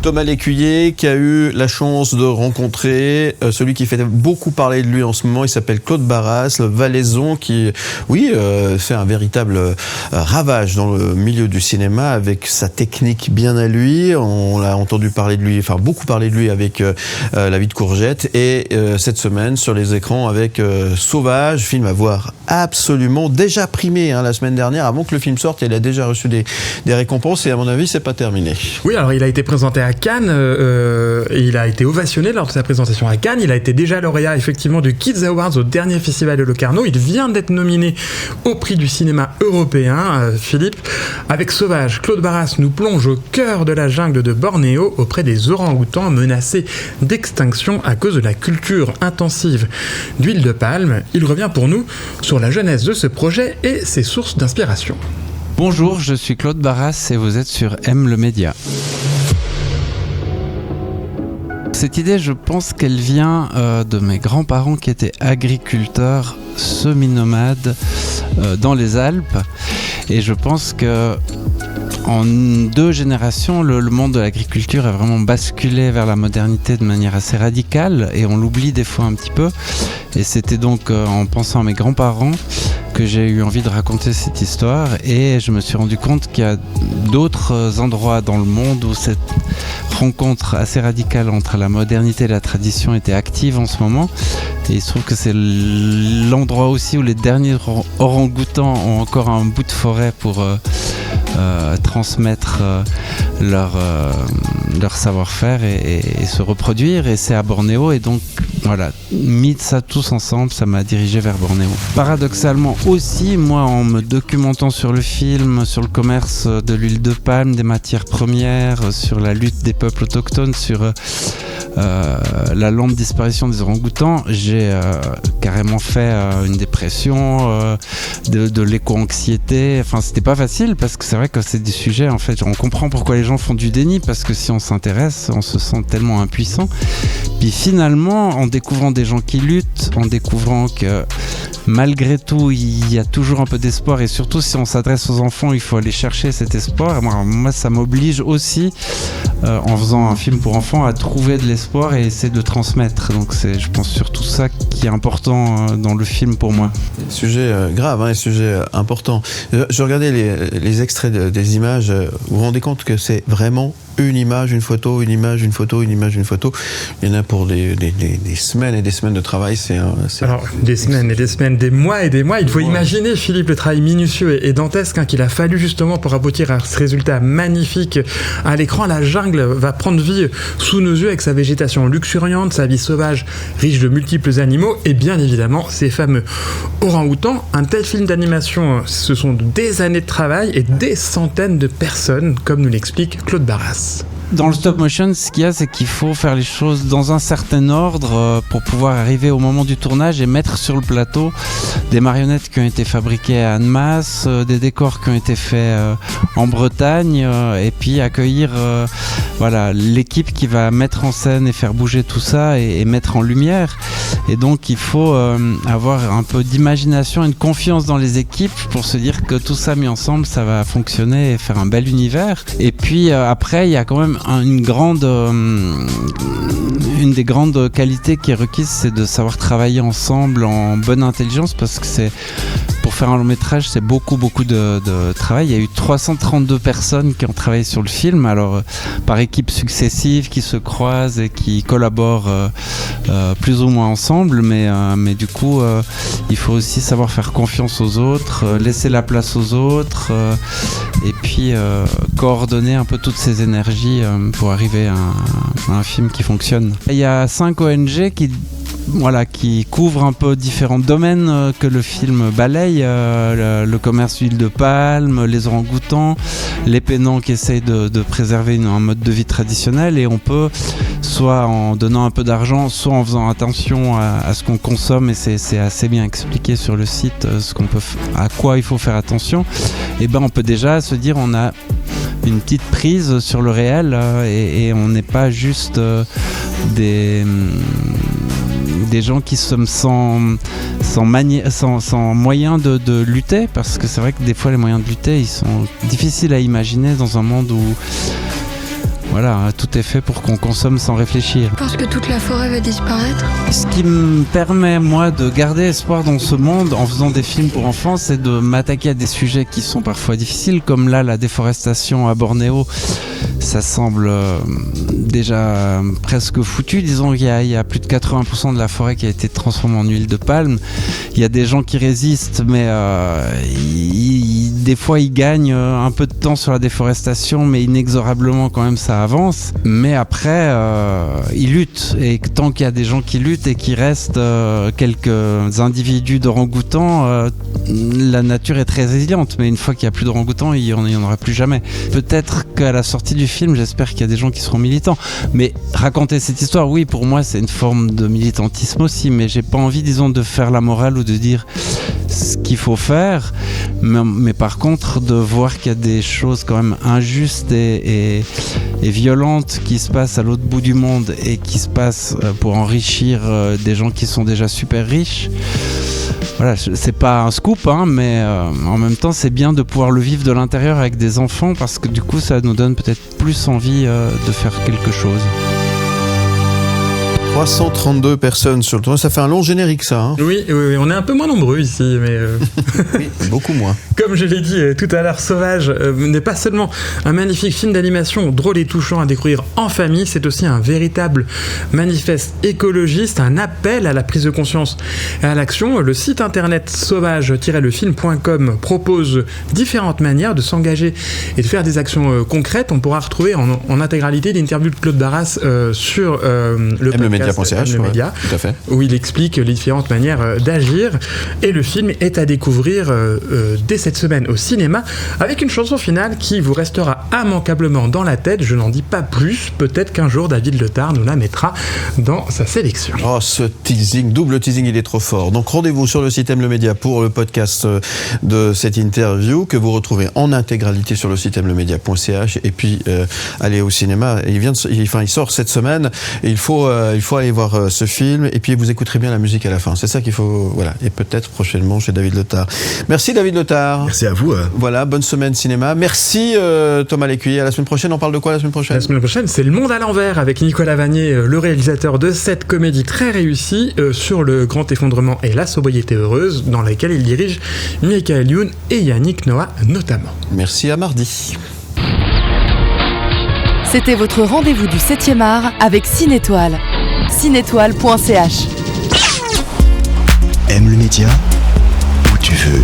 Thomas Lécuyer, qui a eu la chance de rencontrer celui qui fait beaucoup parler de lui en ce moment. Il s'appelle Claude Barras, le Valaisan, qui, fait un véritable ravage dans le milieu du cinéma avec sa technique bien à lui. On l'a entendu parler de lui, beaucoup parler de lui avec La vie de Courgette, et cette semaine sur les écrans avec Sauvage, film à voir absolument, déjà primé la semaine dernière. Avant que le film sorte, il a déjà reçu des récompenses, et à mon avis, c'est pas terminé. Oui, alors il a été présenté à Cannes, et il a été ovationné lors de sa présentation à Cannes. Il a été déjà lauréat effectivement du Kids Awards au dernier festival de Locarno. Il vient d'être nominé au prix du cinéma européen. Philippe, avec Sauvage, Claude Barras nous plonge au cœur de la jungle de Bornéo auprès des orang-outans menacés d'extinction à cause de la culture intensive d'huile de palme. Il revient pour nous sur la genèse de ce projet et ses sources d'inspiration. Bonjour, je suis Claude Barras et vous êtes sur M le Média. Cette idée, je pense qu'elle vient de mes grands-parents qui étaient agriculteurs semi-nomades dans les Alpes. Et je pense que en 2 générations, le monde de l'agriculture a vraiment basculé vers la modernité de manière assez radicale, et on l'oublie des fois un petit peu. Et c'était donc en pensant à mes grands-parents que j'ai eu envie de raconter cette histoire, et je me suis rendu compte qu'il y a d'autres endroits dans le monde où cette rencontre assez radicale entre la modernité et la tradition était active en ce moment. Et il se trouve que c'est l'endroit aussi où les derniers orang-outans ont encore un bout de forêt pour transmettre leur savoir-faire et se reproduire, et c'est à Bornéo. Et donc voilà, mis ça tous ensemble, ça m'a dirigé vers Bornéo. Paradoxalement aussi, moi, en me documentant sur le film, sur le commerce de l'huile de palme, des matières premières, sur la lutte des peuples autochtones, sur la lente disparition des orang-outans, j'ai carrément fait une dépression, de l'éco-anxiété. Enfin, c'était pas facile, parce que c'est vrai que c'est des sujets, en fait, on comprend pourquoi les gens font du déni, parce que si on s'intéresse, on se sent tellement impuissant. Puis finalement, en découvrant des gens qui luttent, en découvrant que malgré tout, il y a toujours un peu d'espoir, et surtout si on s'adresse aux enfants, il faut aller chercher cet espoir. Moi, ça m'oblige aussi, en faisant un film pour enfants, à trouver de l'espoir et essayer de transmettre. Donc c'est, je pense, surtout ça qui est important dans le film pour moi. Sujet grave, sujet important. Je regardais les extraits des images. Vous vous rendez compte que c'est vraiment une image, une photo, une image, une photo, une image, une photo. Il y en a pour des semaines et des semaines de travail. Alors, des semaines et des semaines, des mois et des mois. Il faut imaginer, Philippe, le travail minutieux et dantesque qu'il a fallu justement pour aboutir à ce résultat magnifique à l'écran. La jungle va prendre vie sous nos yeux avec sa végétation luxuriante, sa vie sauvage, riche de multiples animaux et bien évidemment ces fameux orang-outans. Un tel film d'animation, ce sont des années de travail et des centaines de personnes, comme nous l'explique Claude Barras. Dans le stop motion, ce qu'il y a, c'est qu'il faut faire les choses dans un certain ordre pour pouvoir arriver au moment du tournage et mettre sur le plateau des marionnettes qui ont été fabriquées à Annemasse, des décors qui ont été faits en Bretagne, et puis accueillir l'équipe qui va mettre en scène et faire bouger tout ça et mettre en lumière. Et donc il faut avoir un peu d'imagination et de confiance dans les équipes pour se dire que tout ça mis ensemble, ça va fonctionner et faire un bel univers. Et puis après, il y a quand même une des grandes qualités qui est requise, c'est de savoir travailler ensemble en bonne intelligence, parce que pour faire un long métrage, c'est beaucoup de travail. Il y a eu 332 personnes qui ont travaillé sur le film, alors par équipes successives qui se croisent et qui collaborent plus ou moins ensemble, mais du coup il faut aussi savoir faire confiance aux autres, laisser la place aux autres, et puis coordonner un peu toutes ces énergies pour arriver à un film qui fonctionne. Il y a 5 ONG qui couvrent un peu différents domaines que le film balaye, le commerce d'huile de palme, les orang-outans, les pénans qui essayent de préserver un mode de vie traditionnel, et on peut, soit en donnant un peu d'argent, soit en faisant attention à ce qu'on consomme, et c'est assez bien expliqué sur le site à quoi il faut faire attention. Et on peut déjà se dire on a une petite prise sur le réel, et on n'est pas juste des gens qui sont sans moyens de lutter, parce que c'est vrai que des fois les moyens de lutter, ils sont difficiles à imaginer dans un monde où voilà, tout est fait pour qu'on consomme sans réfléchir. Je pense que toute la forêt va disparaître. Ce qui me permet, moi, de garder espoir dans ce monde en faisant des films pour enfants, c'est de m'attaquer à des sujets qui sont parfois difficiles, comme là, la déforestation à Bornéo. Ça semble déjà presque foutu. Disons qu'il y a plus de 80% de la forêt qui a été transformée en huile de palme. Il y a des gens qui résistent, mais des fois ils gagnent un peu de temps sur la déforestation, mais inexorablement quand même ça avance. Mais après, ils luttent. Et tant qu'il y a des gens qui luttent et qu'il reste quelques individus d'orang-outans, la nature est très résiliente. Mais une fois qu'il n'y a plus d'orang-outans, il n'y en aura plus jamais. Peut-être qu'à la sortie du film, j'espère qu'il y a des gens qui seront militants. Mais raconter cette histoire, oui, pour moi, c'est une forme de militantisme aussi. Mais j'ai pas envie, disons, de faire la morale ou de dire ce qu'il faut faire. Mais par contre, de voir qu'il y a des choses quand même injustes et violentes qui se passent à l'autre bout du monde et qui se passent pour enrichir des gens qui sont déjà super riches. Voilà, c'est pas un scoop, hein, mais en même temps, c'est bien de pouvoir le vivre de l'intérieur avec des enfants parce que du coup, ça nous donne peut-être plus envie de faire quelque chose. 332 personnes sur le tournoi, ça fait un long générique ça. Hein. Oui, on est un peu moins nombreux ici, mais... Oui, beaucoup moins. Comme je l'ai dit tout à l'heure, Sauvage n'est pas seulement un magnifique film d'animation drôle et touchant à découvrir en famille, c'est aussi un véritable manifeste écologiste, un appel à la prise de conscience et à l'action. Le site internet sauvage-lefilm.com propose différentes manières de s'engager et de faire des actions concrètes. On pourra retrouver en intégralité l'interview de Claude Barras sur le podcast Média, tout à fait. où il explique les différentes manières d'agir. Et le film est à découvrir dès cette semaine au cinéma avec une chanson finale qui vous restera immanquablement dans la tête. Je n'en dis pas plus. Peut-être qu'un jour David Letard nous la mettra dans sa sélection. Oh, ce teasing, double teasing, il est trop fort. Donc rendez-vous sur le site M le Média pour le podcast de cette interview que vous retrouvez en intégralité sur le site mlemedia.ch et puis allez au cinéma. Il sort cette semaine et il faut aller voir ce film et puis vous écouterez bien la musique à la fin. C'est ça qu'il faut, voilà. Et peut-être prochainement chez David Letard. Merci David Letard. Merci à vous. Voilà, bonne semaine cinéma. Merci Thomas Lécuyer. À la semaine prochaine, on parle de quoi la semaine prochaine ? La semaine prochaine, c'est Le Monde à l'envers avec Nicolas Vanier, le réalisateur de cette comédie très réussie sur le grand effondrement et la sobriété heureuse dans laquelle il dirige Michael Youn et Yannick Noah notamment. Merci, à mardi. C'était votre rendez-vous du 7e art avec Cinétoile. Cinétoile.ch. Aime le média où tu veux.